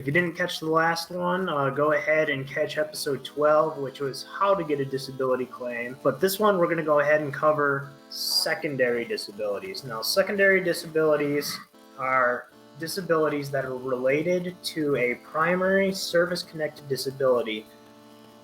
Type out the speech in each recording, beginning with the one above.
If you didn't catch the last one, go ahead and catch episode 12, which was how to get a disability claim. But this one, we're going to go ahead and cover secondary disabilities. Now, secondary disabilities are disabilities that are related to a primary service-connected disability.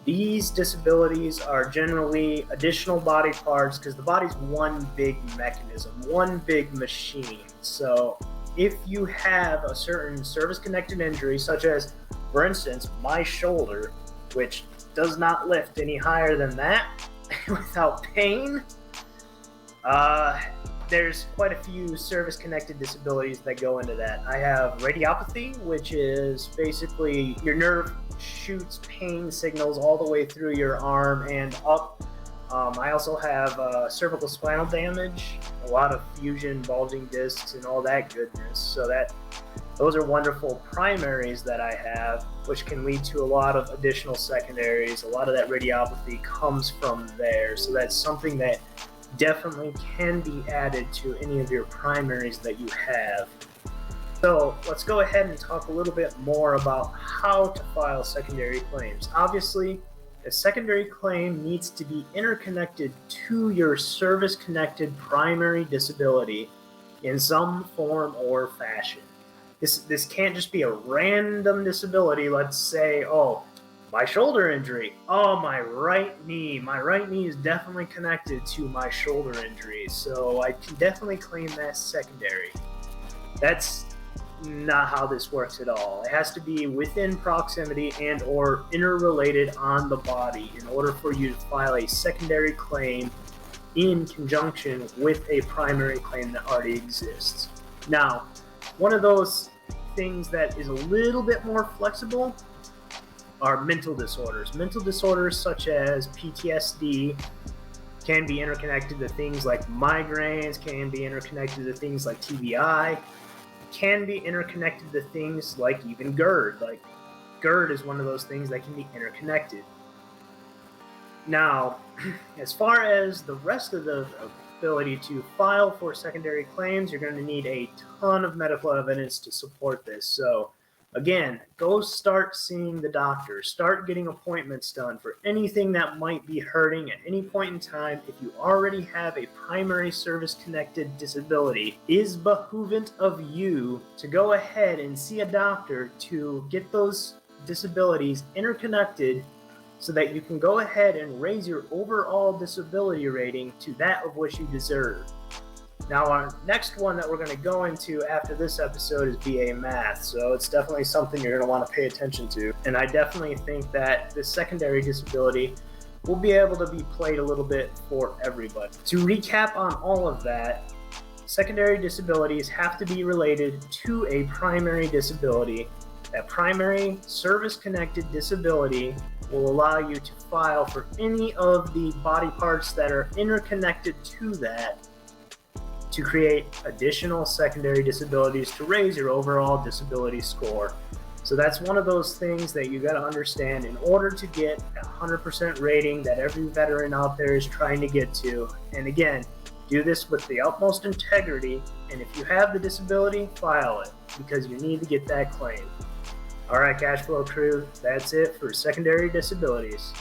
These disabilities are generally additional body parts because the body's one big mechanism, one big machine. So if you have a certain service-connected injury, such as, for instance, my shoulder, which does not lift any higher than that without pain, there's quite a few service-connected disabilities that go into that. I have radiopathy, which is basically your nerve shoots pain signals all the way through your arm and up. I also have cervical spinal damage, a lot of fusion, bulging discs, and all that goodness. So those are wonderful primaries that I have, which can lead to a lot of additional secondaries. A lot of that radiopathy comes from there. So that's something that definitely can be added to any of your primaries that you have. So let's go ahead and talk a little bit more about how to file secondary claims. Obviously, a secondary claim needs to be interconnected to your service-connected primary disability in some form or fashion. This can't just be a random disability. Let's say, oh, my shoulder injury. Oh, my right knee. My right knee is definitely connected to my shoulder injury, so I can definitely claim that secondary. That's not how this works at all. It has to be within proximity and or interrelated on the body in order for you to file a secondary claim in conjunction with a primary claim that already exists. Now, one of those things that is a little bit more flexible are mental disorders. Mental disorders such as PTSD can be interconnected to things like migraines, can be interconnected to things like TBI, can be interconnected to things like even GERD. Like GERD is one of those things that can be interconnected. Now, as far as the rest of the ability to file for secondary claims, you're going to need a ton of medical evidence to support this. So again, go start seeing the doctor. Start getting appointments done for anything that might be hurting at any point in time. If you already have a primary service-connected disability, it is behoovent of you to go ahead and see a doctor to get those disabilities interconnected so that you can go ahead and raise your overall disability rating to that of which you deserve. Now, our next one that we're going to go into after this episode is BA Math, so it's definitely something you're going to want to pay attention to. And I definitely think that this secondary disability will be able to be played a little bit for everybody. To recap on all of that, secondary disabilities have to be related to a primary disability. That primary service-connected disability will allow you to file for any of the body parts that are interconnected to that to create additional secondary disabilities to raise your overall disability score. So that's one of those things that you got to understand in order to get a 100% rating that every veteran out there is trying to get to. And again, do this with the utmost integrity, and if you have the disability, file it because you need to get that claim. All right, Cash Flow crew, that's it for secondary disabilities.